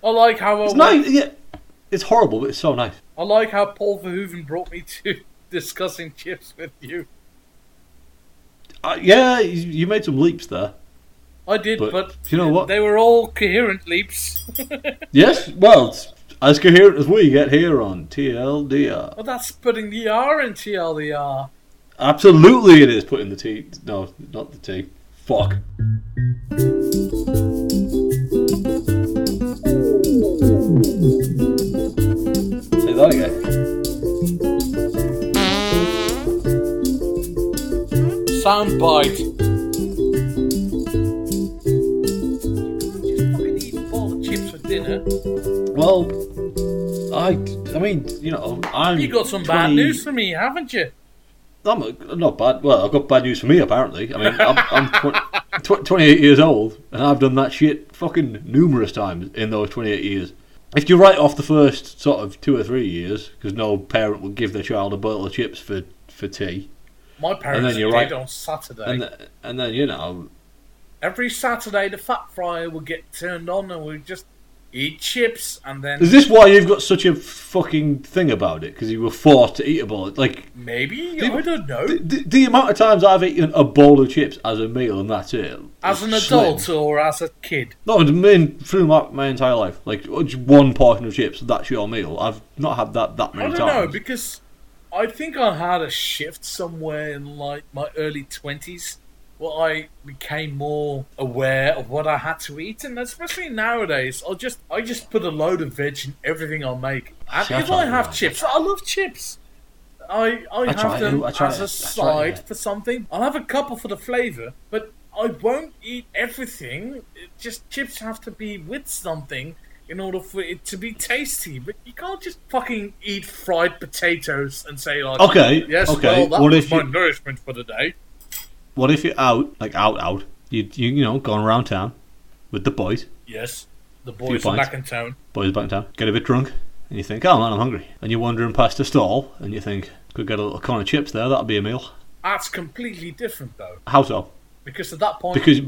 I like how It's nice. Yeah, it's horrible, but it's so nice. I like how Paul Verhoeven brought me to discussing chips with you. Yeah, you made some leaps there. I did, but you know what? They were all coherent leaps. Yes, well, it's as coherent as we get here on TLDR. Well, that's putting the R in TLDR. Absolutely, it is putting the T. No, not the T. Fuck. Say that again. Soundbite. Dinner. Well, I mean, you know, You got some bad news for me, haven't you? I'm not bad. Well, I've got bad news for me, apparently. I mean, I'm 28 years old, and I've done that shit fucking numerous times in those 28 years. If you write off the first sort of 2 or 3 years, because no parent will give their child a bottle of chips for tea. My parents did on Saturday. And then, you know... Every Saturday, the fat fryer would get turned on, and we'd just... eat chips and then... Is this why you've got such a fucking thing about it? Because you were forced to eat a bowl? Like, maybe? I don't know. The amount of times I've eaten a bowl of chips as a meal and that's it. As an adult or as a kid? No, through my entire life. Like, just one portion of chips, that's your meal. I've not had that many times. I don't know, because I think I had a shift somewhere in like my early 20s. Well, I became more aware of what I had to eat, and especially nowadays, I just put a load of veg in everything I make. And if I have chips, I love chips. I have them as a side for something. I'll have a couple for the flavour, but I won't eat everything. Just chips have to be with something in order for it to be tasty. But you can't just fucking eat fried potatoes and say like, okay, yes, okay. well, that was my nourishment for the day. What if you're out, you know, going around town with the boys? Yes, the boys are back in town. Boys are back in town. Get a bit drunk, and you think, oh man, I'm hungry. And you're wandering past a stall, and you think, could get a little corn of chips there, that'll be a meal. That's completely different, though. How so? Because at that point... Because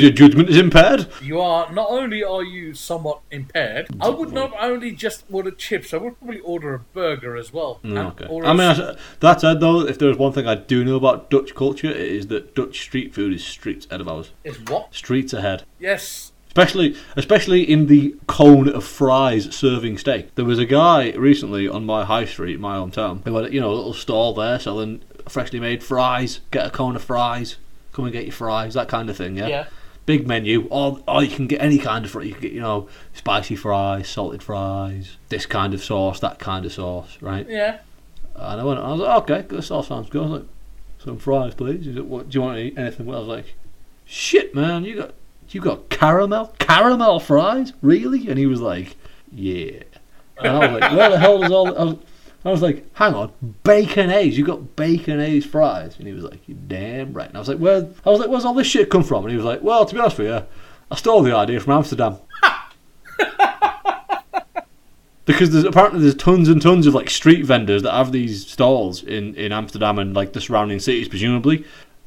your judgment is impaired? Not only are you somewhat impaired, I would not only just order chips, I would probably order a burger as well. Okay. That said, though, if there's one thing I do know about Dutch culture, it is that Dutch street food is streets ahead of ours. Is what? Streets ahead. Yes. Especially in the cone of fries serving steak. There was a guy recently on my high street, my hometown, who had, you know, a little stall there selling freshly made fries. Get a cone of fries. Come and get your fries, that kind of thing, yeah? Yeah. Big menu, or you can get any kind of fries. You can get, you know, spicy fries, salted fries, this kind of sauce, that kind of sauce, right? Yeah. And I was like, okay, this all sounds good. I was like, some fries, please. He said, what, do you want to eat anything? I was like, shit, man, you got caramel fries? Really? And he was like, yeah. And I was like, where the hell does all... I was like, hang on, baconaise? You got baconaise fries? And he was like, you're damn right. And I was like, where's all this shit come from? And he was like, well, to be honest with you, I stole the idea from Amsterdam. Because there's tons and tons of like street vendors that have these stalls in Amsterdam and like the surrounding cities, presumably.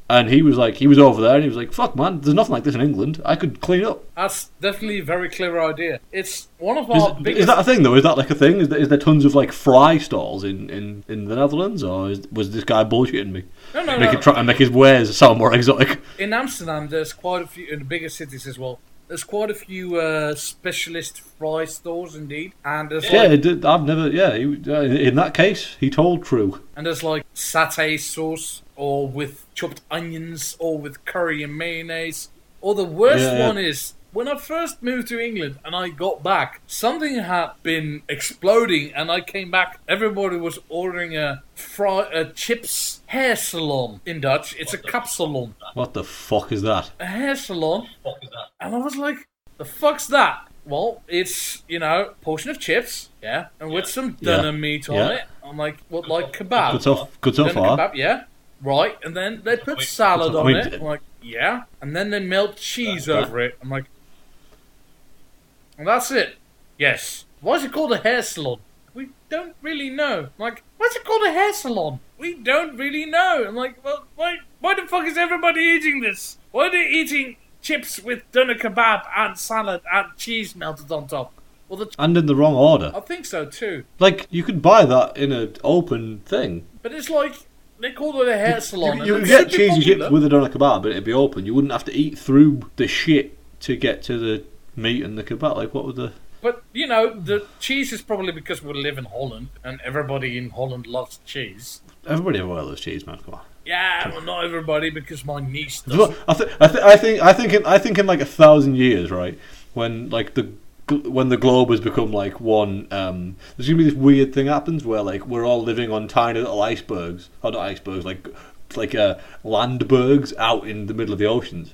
And he was over there and he was like, fuck man, there's nothing like this in England. I could clean up. That's definitely a very clever idea. It's one of our biggest... Is that a thing though? Is that like a thing? Is there tons of like fry stalls in the Netherlands? Or was this guy bullshitting me? No. Trying to make his wares sound more exotic. In Amsterdam, there's quite a few, in the bigger cities as well, there's quite a few specialist fry stores indeed. And there's I've never, in that case, he told true. And there's like satay sauce, or with chopped onions, or with curry and mayonnaise. Or the worst one is, when I first moved to England and I got back, something had been exploding and I came back, everybody was ordering a chips hair salon. In Dutch, it's a kapsalon. What the fuck is that? A hair salon. And I was like, the fuck's that? Well, it's, portion of chips, yeah, and with some doner meat on it. I'm like, what, like kebab? Good so far. Kebab, yeah. Right, and then they put salad on it. I'm like, yeah. And then they melt cheese over it. I'm like, and that's it. Yes. Why is it called a hair salon? We don't really know. I'm like, why is it called a hair salon? We don't really know. I'm like, well, why the fuck is everybody eating this? Why are they eating chips with doner kebab and salad and cheese melted on top? Well, and in the wrong order. I think so too. Like, you could buy that in an open thing. But it's like, they call it a hair salon. You could get cheesy chips with it on a kebab, but it'd be open. You wouldn't have to eat through the shit to get to the meat and the kebab. Like, what would the... But, you know, the cheese is probably because we live in Holland, and everybody in Holland loves cheese. Everybody everywhere loves cheese, man. Come on. Yeah, well, not everybody, because my niece doesn't. I think in like 1,000 years, right, when like when the globe has become like one, there's gonna be this weird thing happens where like we're all living on tiny little icebergs, or not icebergs, like landbergs out in the middle of the oceans.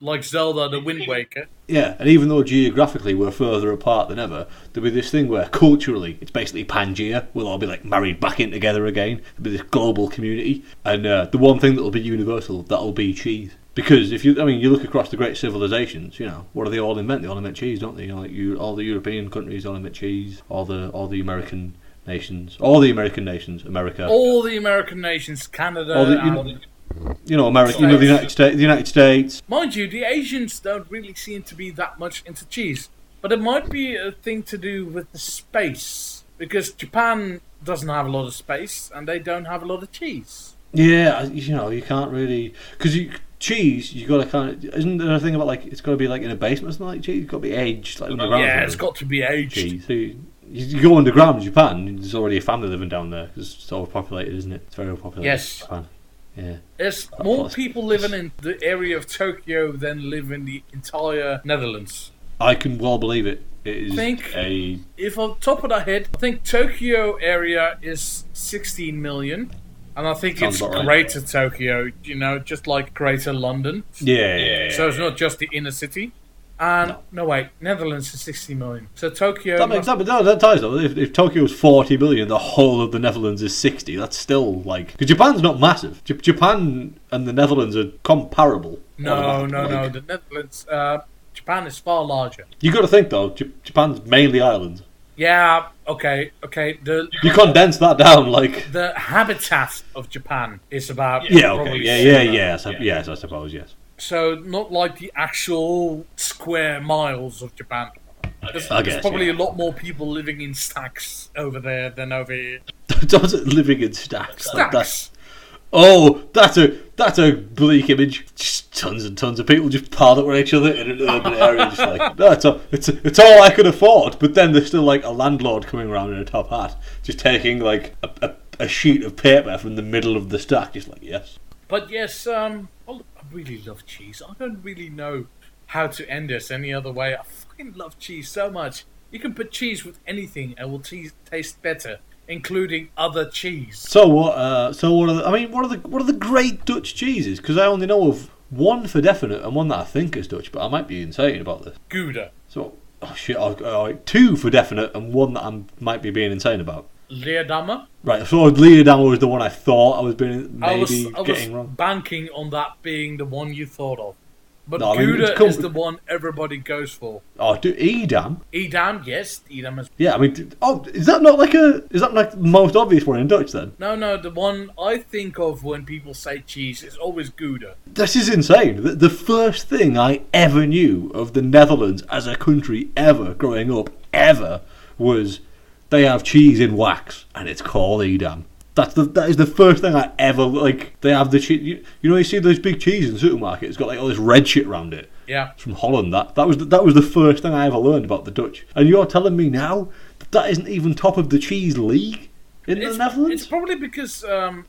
Like Zelda, the Wind Waker. Yeah, and even though geographically we're further apart than ever, there'll be this thing where culturally it's basically Pangea. We'll all be like married back in together again. There'll be this global community, and the one thing that'll be universal, that'll be cheese. Because if you look across the great civilizations, you know, what do they all invent? They all invent cheese, don't they? You know, like all the European countries all invent cheese. All the American nations, America. All the American nations, Canada. You know, America, you know, the United States. Mind you, the Asians don't really seem to be that much into cheese. But it might be a thing to do with the space. Because Japan doesn't have a lot of space, and they don't have a lot of cheese. Yeah, you know, you can't really... Because cheese, you got to kind of... Isn't there a thing about, like, it's got to be, like, in a basement or something like cheese? It's got to be aged, like, underground. Yeah, it's got to be aged. Cheese. So you go underground in Japan, there's already a family living down there, because it's overpopulated, isn't it? It's very overpopulated. Yes. Japan. Yeah. There's more people living in the area of Tokyo than live in the entire Netherlands. I can well believe it. It is if on top of the head, I think Tokyo area is 16 million. And I think it's Greater Tokyo, you know, just like Greater London. Yeah. So it's not just the inner city. And no wait, Netherlands is 60 million. So Tokyo. That ties though. If Tokyo is 40 million, the whole of the Netherlands is 60. That's still like, because Japan's not massive. Japan and the Netherlands are comparable. No. The Netherlands, Japan is far larger. You got to think though, Japan's mainly islands. Yeah. Okay. You condense that down, like the habitat of Japan is about. Yeah. Yes, I suppose yes. So not like the actual square miles of Japan. There's probably a lot more people living in stacks over there than over here. Living in stacks. Stacks. That's a bleak image. Just tons and tons of people just piled up with each other in an urban area. Just like, no, it's all I could afford. But then there's still like a landlord coming around in a top hat, just taking like a sheet of paper from the middle of the stack, just like yes. But yes, I really love cheese. I don't really know how to end this any other way. I fucking love cheese so much. You can put cheese with anything and it will taste better, including other cheese. So what are the great Dutch cheeses? Because I only know of one for definite and one that I think is Dutch, but I might be insane about this. Gouda. So two for definite and one that I might be being insane about. Leerdammer. Right, so Leerdammer was the one I thought I was getting wrong. Banking on that being the one you thought of. But Gouda is the one everybody goes for. Oh, Edam? Edam, yes. Edam is... Yeah, I mean... is that like the most obvious one in Dutch, then? No, the one I think of when people say cheese is always Gouda. This is insane. The first thing I ever knew of the Netherlands as a country ever, growing up, was... They have cheese in wax, and it's called Edam. That is the first thing I ever like. They have the cheese. You know, you see those big cheese in the supermarket. It's got like all this red shit around it. Yeah. It's from Holland. That was the first thing I ever learned about the Dutch. And you're telling me now that isn't even top of the cheese league in the Netherlands? It's probably because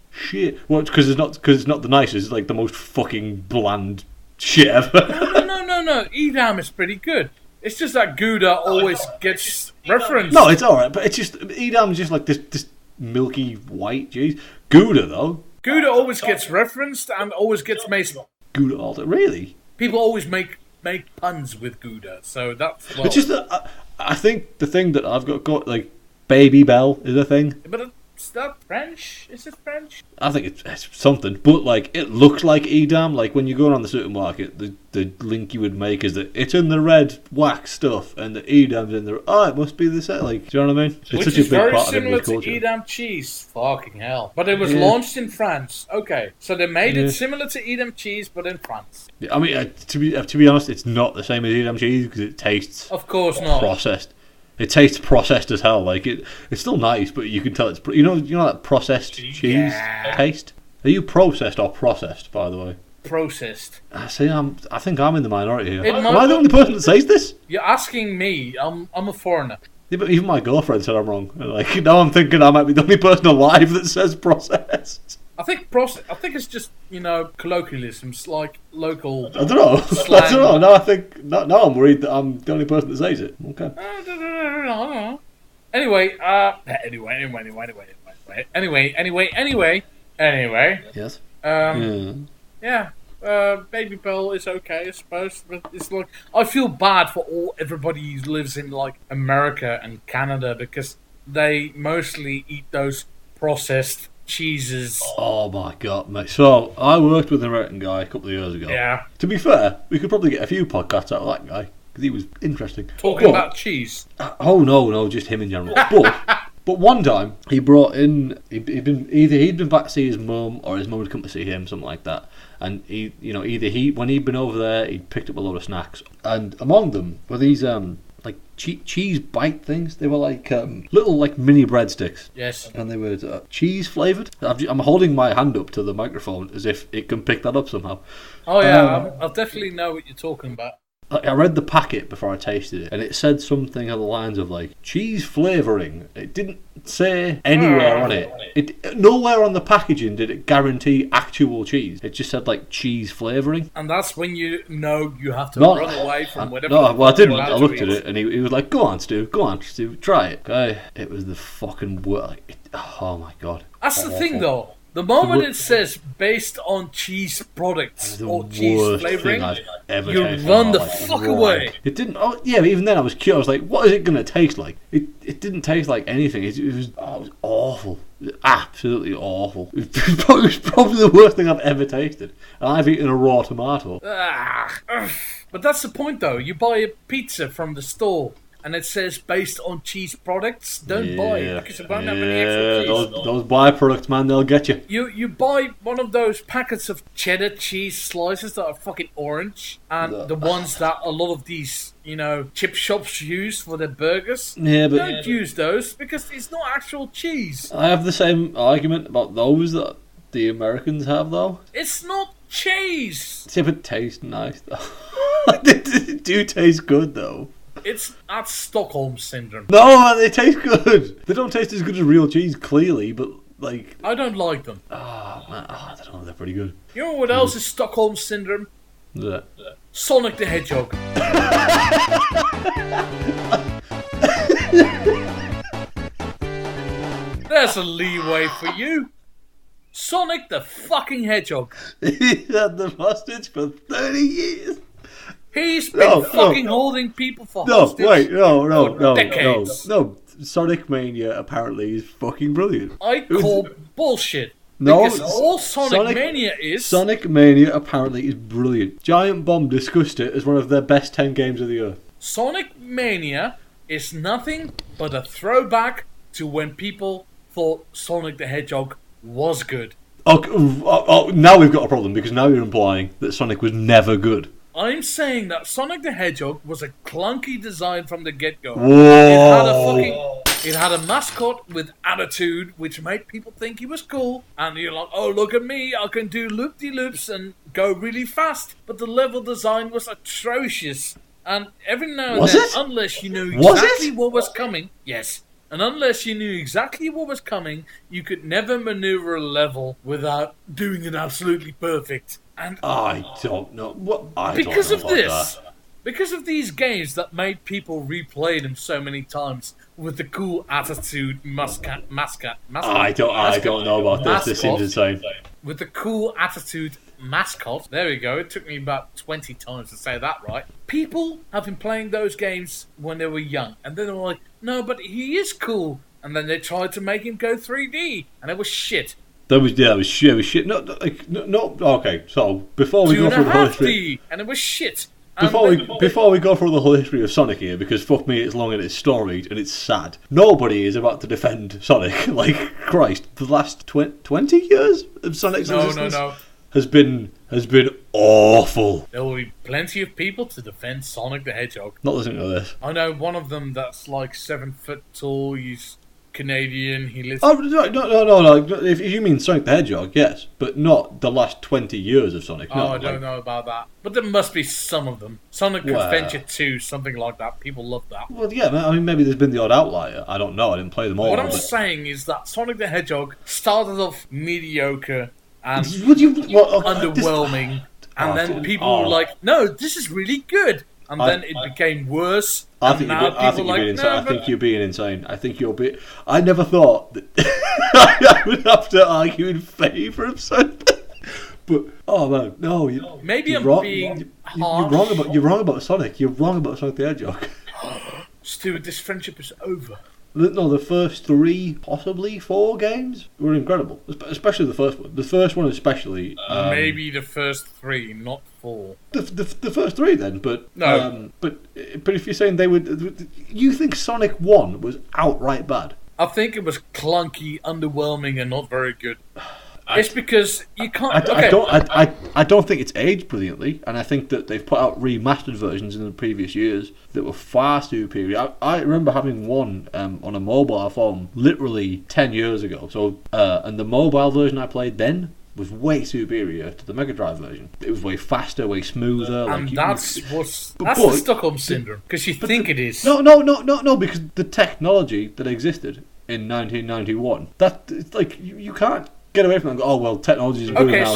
shit. Well, it's because it's not the nicest. It's like the most fucking bland shit ever. No. Edam is pretty good. It's just that Gouda always gets referenced. No, it's alright, but it's just Edam's just like this milky white cheese. Gouda though. Gouda always gets referenced and always gets made. Gouda all the really? People always make puns with Gouda, so that's. Well, it's just that I think the thing that I've got like Baby Bell is a thing. But is that French? Is it French? I think it's something, but like it looks like Edam. Like when you go around the supermarket, the link you would make is that it's in the red wax stuff, and the Edam's in the. Oh, it must be the set. Like, do you know what I mean? It's Which such is a big very part similar of culture. to Edam cheese. Fucking hell! But it was launched in France. Okay, so they made it similar to Edam cheese, but in France. Yeah, I mean, to be honest, it's not the same as Edam cheese because it tastes, of course, not processed. It tastes processed as hell. Like it's still nice, but you can tell it's you know that processed cheese taste. Are you processed or processed, by the way? Processed. I think I'm in the minority here. Am I the only person that says this? You're asking me. I'm a foreigner. Yeah, but even my girlfriend said I'm wrong. Like now I'm thinking I might be the only person alive that says processed. I think it's just colloquialisms like local. I don't know. Slang. I don't know. Now I'm worried that I'm the only person that says it. Okay. Anyway. Yes. Yeah. Baby Bell is okay, I suppose, but it's like I feel bad for everybody who lives in like America and Canada because they mostly eat those processed cheeses. Oh my god, mate! So I worked with an American guy a couple of years ago. Yeah. To be fair, we could probably get a few podcasts out of that guy because he was interesting. Talking about cheese. Oh no, just him in general. But one time he brought in he'd been back to see his mum or his mum had come to see him, something like that. And when he'd been over there, he'd picked up a load of snacks, and among them were these like cheese bite things. They were like little like mini breadsticks. Yes. And they were cheese flavoured. I'm holding my hand up to the microphone as if it can pick that up somehow. Oh yeah, I'll definitely know what you're talking about. I read the packet before I tasted it, and it said something along the lines of like cheese flavouring. It didn't say anywhere on it. Nowhere on the packaging did it guarantee actual cheese. It just said like cheese flavouring. And that's when you know you have to run away from whatever. No, well I didn't. I looked at it, and he was like, "Go on, Stu, try it." Okay, it was the fucking worst. Oh my god. That's the thing, though. The moment it says based on cheese products or cheese flavouring, you run the fuck away. It didn't. Oh yeah, but even then I was curious. Like, what is it going to taste like? It didn't taste like anything. It was awful. It was absolutely awful. It was probably the worst thing I've ever tasted. And I've eaten a raw tomato. But that's the point, though. You buy a pizza from the store. And it says based on cheese products, don't buy it because it won't have any extra cheese. Those byproducts, man, they'll get you. You buy one of those packets of cheddar cheese slices that are fucking orange, and the ones that a lot of these, chip shops use for their burgers. Yeah, but don't use those because it's not actual cheese. I have the same argument about those that the Americans have, though. It's not cheese. Yeah, but it tastes nice, though. They do taste good, though. That's Stockholm syndrome. No, man, they taste good. They don't taste as good as real cheese, clearly, but like I don't like them. Oh man, I don't know, they're pretty good. You know what else is Stockholm syndrome? Yeah. Sonic the Hedgehog. There's a leeway for you. Sonic the fucking Hedgehog. He's had the hostage for 30 years. He's been holding people for hostage. No. Decades. No, Sonic Mania apparently is fucking brilliant. I call bullshit. No, because all Sonic Mania is... Sonic Mania apparently is brilliant. Giant Bomb discussed it as one of their best 10 games of the year. Sonic Mania is nothing but a throwback to when people thought Sonic the Hedgehog was good. Now we've got a problem because now you're implying that Sonic was never good. I'm saying that Sonic the Hedgehog was a clunky design from the get-go. Whoa. It had a mascot with attitude, which made people think he was cool. And you're like, oh, look at me, I can do loop-de-loops and go really fast. But the level design was atrocious. And every now and then, unless you knew exactly what was coming... Yes. And unless you knew exactly what was coming, you could never maneuver a level without doing it absolutely perfect. And I don't know. Because of these games that made people replay them so many times with the cool attitude mascot. I don't know about this. This seems insane. With the cool attitude mascot. There we go. It took me about 20 times to say that right. People have been playing those games when they were young, and then they were like, no, but he is cool. And then they tried to make him go 3D, and it was shit. It was shit. No. Okay, so before we go through the whole history, and it was shit. Before we go through the whole history of Sonic here, because fuck me, it's long and it's storied and it's sad. Nobody is about to defend Sonic. Like Christ, the last 20 years of Sonic's existence has has been awful. There will be plenty of people to defend Sonic the Hedgehog. Not listening to this. I know one of them that's like 7 foot tall. He's Canadian. He lives. Oh no! If you mean Sonic the Hedgehog, yes, but not the last 20 years of Sonic. I don't know about that, but there must be some of them. Sonic Adventure 2, something like that. People love that. Well, yeah, I mean, maybe there's been the odd outlier. I don't know. I didn't play them all. What I'm saying is that Sonic the Hedgehog started off mediocre and underwhelming, and then people were like, "No, this is really good." And then it became worse. I think you're being insane. I never thought that I would have to argue in favour of something. But man, no. Maybe I'm wrong. Being harsh. You're wrong about Sonic. You're wrong about Sonic the Hedgehog. Stuart, this friendship is over. No, the first 3, possibly 4 games were incredible. Especially the first one. The first one especially. Maybe the first 3, not 4. The first 3 then, but... No. But if you're saying they would... You think Sonic 1 was outright bad? I think it was clunky, underwhelming, and not very good. It's because you can't... I don't think it's aged brilliantly, and I think that they've put out remastered versions in the previous years that were far superior. I remember having one on a mobile phone literally 10 years ago. So, and the mobile version I played then was way superior to the Mega Drive version. It was way faster, way smoother. And that's the Stockholm syndrome, because you think it is. No, because the technology that existed in 1991, it's like you can't get away from it and go, oh well, technology is improving now,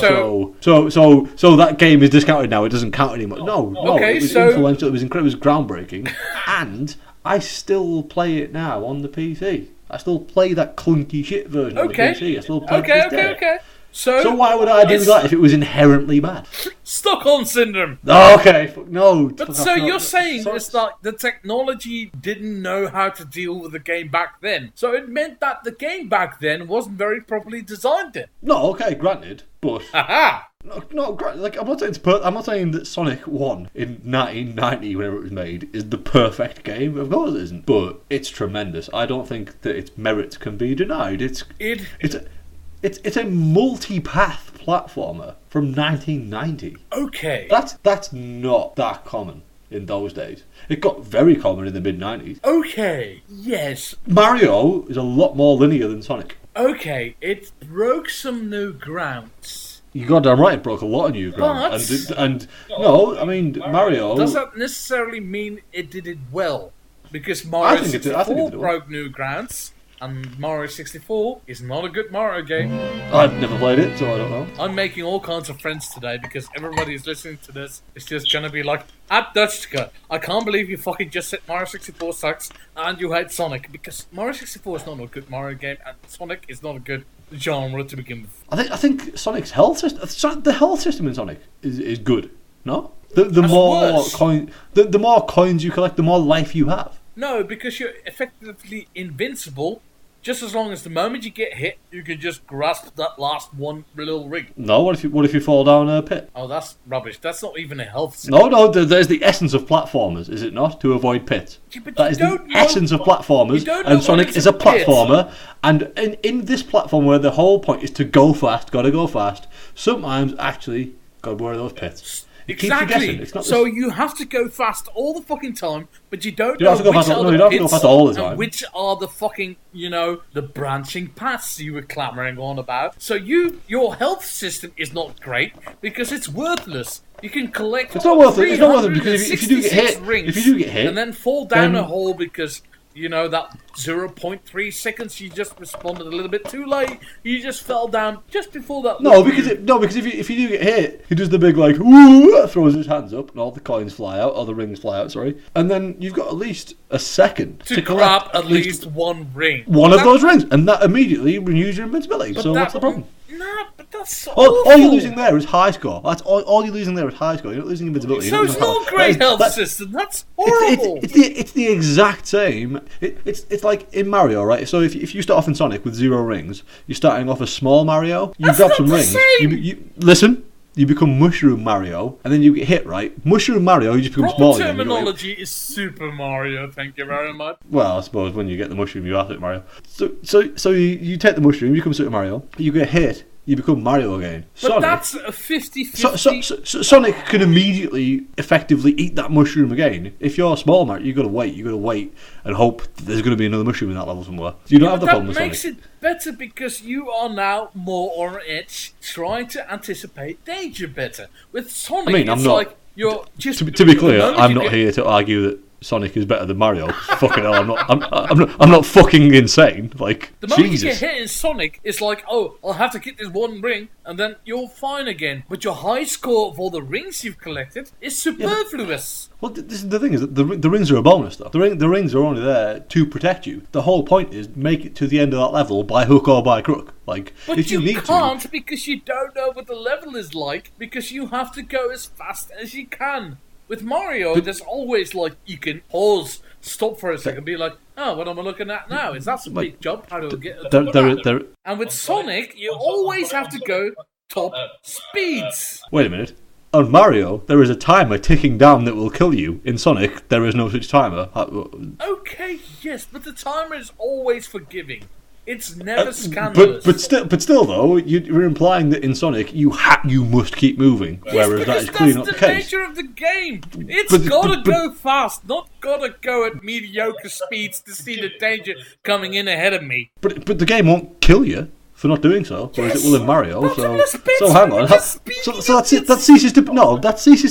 so that game is discounted now, it doesn't count anymore. No, it was influential, it was incredible, it was groundbreaking, and I still play it now on the PC. I still play that clunky shit version on the PC. I still play it to this day. Okay. So why would I do that if it was inherently bad? Stockholm syndrome. Okay, no. But so you're saying it's like the technology didn't know how to deal with the game back then. So it meant that the game back then wasn't very properly designed then. No, okay, granted, but Aha! No, like I'm not saying that Sonic 1 in 1990, whenever it was made, is the perfect game. Of course it isn't, but it's tremendous. I don't think that its merits can be denied. It's a multi-path platformer from 1990. Okay. That's not that common in those days. It got very common in the mid-90s. Okay, yes. Mario is a lot more linear than Sonic. Okay, it broke some new grounds. You goddamn right, it broke a lot of new ground. Mario... Does that necessarily mean it did it well? Because Mario 64 broke new grounds. And Mario 64 is not a good Mario game. I've never played it, so I don't know. I'm making all kinds of friends today because everybody who's listening to this is just gonna be like, at Dutchka, I can't believe you fucking just said Mario 64 sucks and you hate Sonic. Because Mario 64 is not a good Mario game and Sonic is not a good genre to begin with. I think Sonic's health system... The health system in Sonic is good, no? The more coins you collect, the more life you have. No, because you're effectively invincible. Just as long as the moment you get hit, you can just grasp that last one little ring. No, what if you fall down a pit? Oh, that's rubbish. That's not even a health system. No, there's the essence of platformers, is it not? To avoid pits. Yeah, that is the essence of platformers, and Sonic is a platformer. And in this platform where the whole point is to go fast, gotta go fast, sometimes actually gotta worry those pits. Exactly. So you have to go fast all the fucking time, but you don't know which are the fucking, the branching paths you were clamoring on about. So your health system is not great because it's worthless. You can collect. It's not worth it. It's not worth it because if you do get hit, and then fall down a hole because. That 0.3 seconds you just responded a little bit too late. You just fell down just before that. Because if you do get hit, he does the big woo, throws his hands up, and all the coins fly out, or the rings fly out. Sorry, and then you've got at least a second to grab at least one ring, one of those rings, and that immediately renews your invincibility. So what's the problem? No, but that's all you're losing there is high score. That's all you're losing there is high score. You're not losing invincibility. So it's not a great health system. That's horrible. It's the exact same. It's like in Mario, right? So if you start off in Sonic with 0 rings, you're starting off as small Mario. You grab some rings. You listen. You become Mushroom Mario, and then you get hit, right? Mushroom Mario, you just become small again. Terminology is Super Mario, thank you very much. Well, I suppose when you get the mushroom, you are Super Mario. So you take the mushroom, you become Super Mario, you get hit, you become Mario again. But Sonic, that's a 50-50. Sonic can immediately, effectively eat that mushroom again. If you're small, Mario, you've got to wait and hope that there's going to be another mushroom in that level somewhere. You don't have the problem with Sonic. That makes it better because you are now more on edge, trying to anticipate danger better. With Sonic, I'm not. like you're just... To be clear, I'm not here to argue that Sonic is better than Mario. Fucking hell, I'm not fucking insane. Like, the moment Jesus. you get hit in Sonic, it's like, oh, I'll have to get this one ring, and then you're fine again. But your high score of all the rings you've collected is superfluous. Well, this is the thing, is that the rings are a bonus, though. The rings are only there to protect you. The whole point is make it to the end of that level by hook or by crook. Like, but if you need can't because you don't know what the level is like, because you have to go as fast as you can. With Mario, there's always, like, you can pause, stop for a second, be like, oh, what am I looking at now? Is that a big jump? How do I get there, And with Sonic, you always have to go top speeds. Wait a minute. On Mario, there is a timer ticking down that will kill you. In Sonic, there is no such timer. Okay, yes, but the timer is always forgiving. It's never scandalous. But still, though, you're implying that in Sonic you must keep moving, whereas that is clearly not the case. That's the nature of the game. It's gotta go fast, not gotta go at mediocre speeds to see the danger coming in ahead of me. But the game won't kill you for not doing so, whereas it will in Mario. So hang on. So that's it. That ceases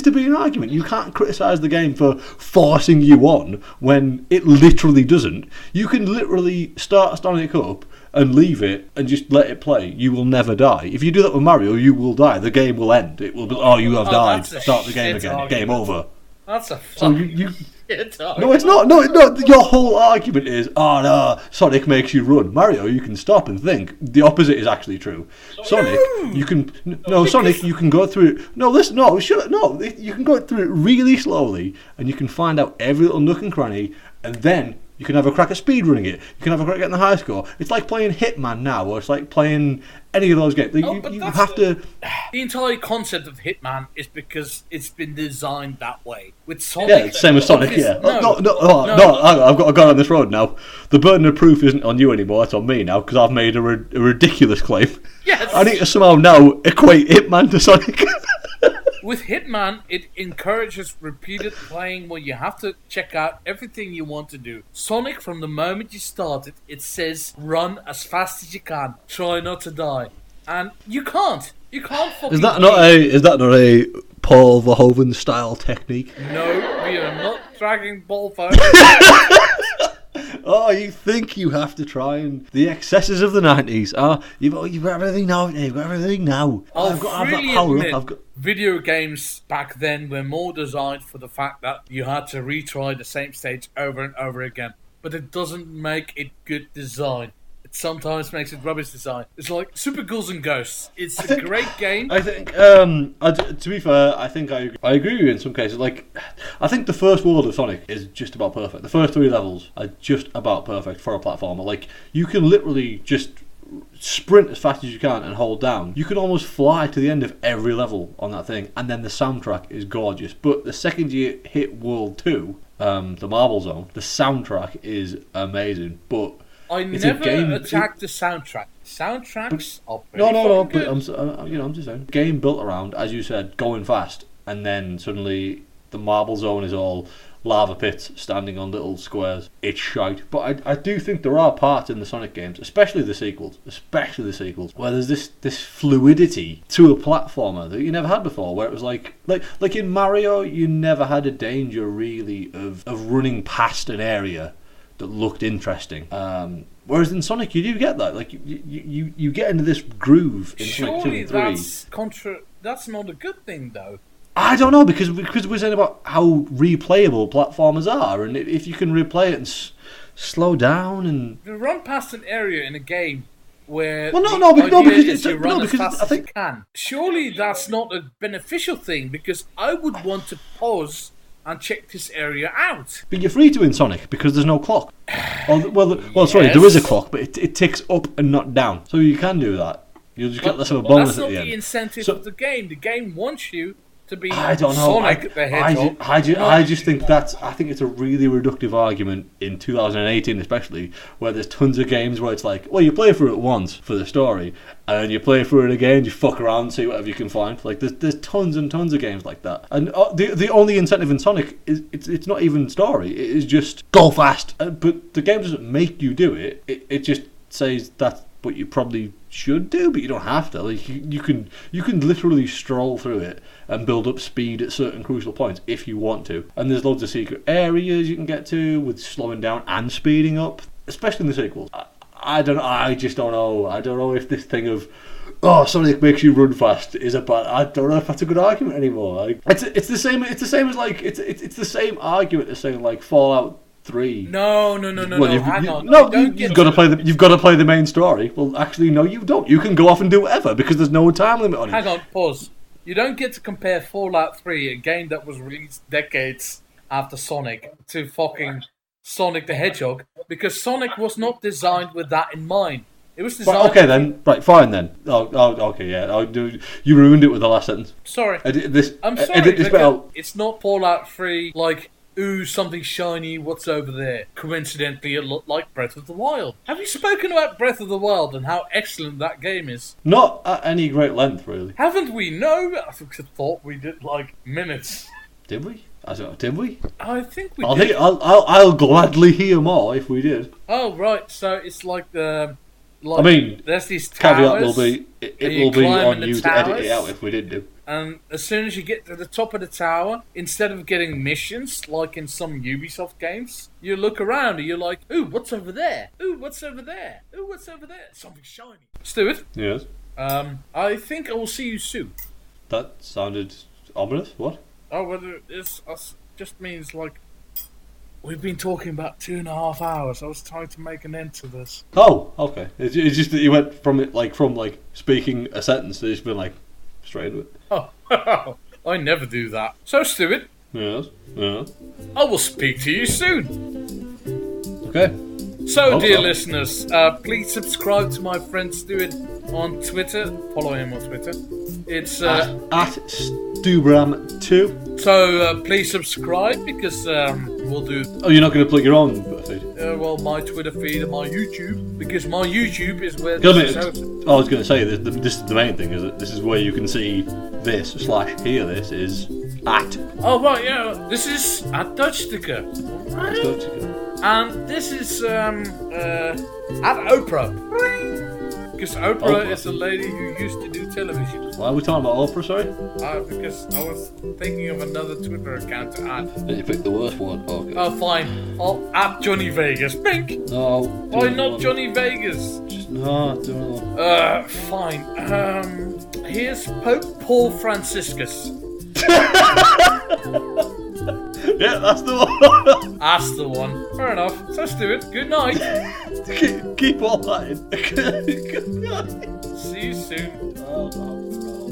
to be an argument. You can't criticise the game for forcing you on when it literally doesn't. You can literally start Sonic up and leave it and just let it play. You will never die. If you do that with Mario, you will die. The game will end. It will be, you have died. Start the game again. Argument. Game over. That's a you No, it's not. No, your whole argument is, oh no, Sonic makes you run. Mario, you can stop and think. The opposite is actually true. Sonic, you can Sonic, you can go through it. No, listen, no, you can go through it really slowly, and you can find out every little nook and cranny, and then you can have a crack at speedrunning it. You can have a crack at getting the high score. It's like playing Hitman now, or it's like playing any of those games. You have to. The entire concept of Hitman is because it's been designed that way. With Sonic, yeah, same as Sonic. Yeah. No. I've got to go on this road now. The burden of proof isn't on you anymore. It's on me now because I've made a ridiculous claim. Yes. I need to somehow now equate Hitman to Sonic. With Hitman, it encourages repeated playing where you have to check out everything you want to do. Sonic, from the moment you start it says run as fast as you can. Try not to die. And you can't. You can't fucking Is that not a Paul Verhoeven style technique? No, we are not dragging ball phone. Oh, you think you have to try and the excesses of the 90s. You've got everything now. You've got everything now. I've got to have that power up. Video games back then were more designed for the fact that you had to retry the same stage over and over again. But it doesn't make it good design. It sometimes makes it rubbish design. It's like Super Ghouls and Ghosts. It's a great game. I think, to be fair, I think I agree with you in some cases. Like, I think the first world of Sonic is just about perfect. The first 3 levels are just about perfect for a platformer. Like, you can literally just sprint as fast as you can and hold down. You can almost fly to the end of every level on that thing, and then the soundtrack is gorgeous. But the second you hit World 2, the Marble Zone, the soundtrack is amazing. But I never attacked the soundtrack. Soundtracks are pretty good. But I'm just saying, game built around, as you said, going fast, and then suddenly the Marble Zone is all lava pits standing on little squares. It's shite. But I do think there are parts in the Sonic games, especially the sequels, where there's this fluidity to a platformer that you never had before, where it was like in Mario, you never had a danger really of running past an area that looked interesting. Whereas in Sonic, you do get that. Like you get into this groove in Sonic 2 and 3. That's not a good thing, though. I don't know, because we're saying about how replayable platformers are, and if you can replay it and slow down and you run past an area in a game where because you run as fast I think as you can. Surely that's not a beneficial thing, because I would want to pause and check this area out. But you're free to in Sonic because there's no clock. Sorry, there is a clock, but it ticks up and not down, so you can do that. You'll just get less of a bonus at the end. That's not the incentive of the game. The game wants you to be I don't know. Sonic the Hedgehog. I just think I think it's a really reductive argument in 2018, especially where there's tons of games where it's like, well, you play through it once for the story, and then you play through it again, you fuck around, see whatever you can find. Like there's tons and tons of games like that, and the only incentive in Sonic is it's not even story. It is just go fast, but the game doesn't make you do it. It just says that's what you probably should do, but you don't have to. Like you can literally stroll through it and build up speed at certain crucial points if you want to. And there's loads of secret areas you can get to with slowing down and speeding up, especially in the sequels. I just don't know. I don't know if this thing of Sonic makes you run fast is a bad. I don't know if that's a good argument anymore. Like, it's the same. It's the same as like it's the same argument as saying like Fallout 3. No. Hang on. You've got to play the main story. Well, actually, no, you don't. You can go off and do whatever because there's no time limit on it. Hang on, pause. You don't get to compare Fallout 3, a game that was released decades after Sonic, to fucking Sonic the Hedgehog, because Sonic was not designed with that in mind. It was designed. Right, okay then. Right, fine then. Okay, yeah. You ruined it with the last sentence. Sorry. I'm sorry. It's not Fallout 3 like, ooh, something shiny, what's over there? Coincidentally, it looked like Breath of the Wild. Have you spoken about Breath of the Wild and how excellent that game is? Not at any great length, really. Haven't we? No, I thought we did like minutes. Did we? Did we? I think we did. I'll gladly hear more if we did. Oh, right. So it's like the... I mean, there's these towers. Caveat will be, it will be on you to edit it out if we did do. And as soon as you get to the top of the tower, instead of getting missions, like in some Ubisoft games, you look around and you're like, ooh, what's over there? Ooh, what's over there? Ooh, what's over there? Something shiny. Stuart? Yes? I think I will see you soon. That sounded ominous. What? Oh, well, it just means, like, we've been talking about 2.5 hours. I was trying to make an end to this. Oh, okay. It's just that you went from speaking a sentence to just being like, straight into it. Oh, I never do that. So, Stuart. Yes. I will speak to you soon. Okay. So, dear listeners, please subscribe to my friend Stuart on Twitter. Follow him on Twitter. It's at Stubram2. So, please subscribe because we'll do... Oh, you're not going to plug your own feed? Well, my Twitter feed and my YouTube, because my YouTube is where... I was going to say, this is the main thing, is that this is where you can see this/hear this is at. Oh, right, yeah. This is at Dutchsticker. Right. Dutchsticker. And this is at Oprah. Because Oprah is a lady who used to do television. Why are we talking about Oprah, sorry? Because I was thinking of another Twitter account to add. Did you pick the worst one? Okay. Oh, fine. I'll add Johnny Vegas. Pink! No. Why not Johnny Vegas? No, do it. Fine. Here's Pope Paul Franciscus. Yeah, that's the one. That's the one. Fair enough. So let's do it. Good night. Keep all that in. Good night. See you soon. Oh, no.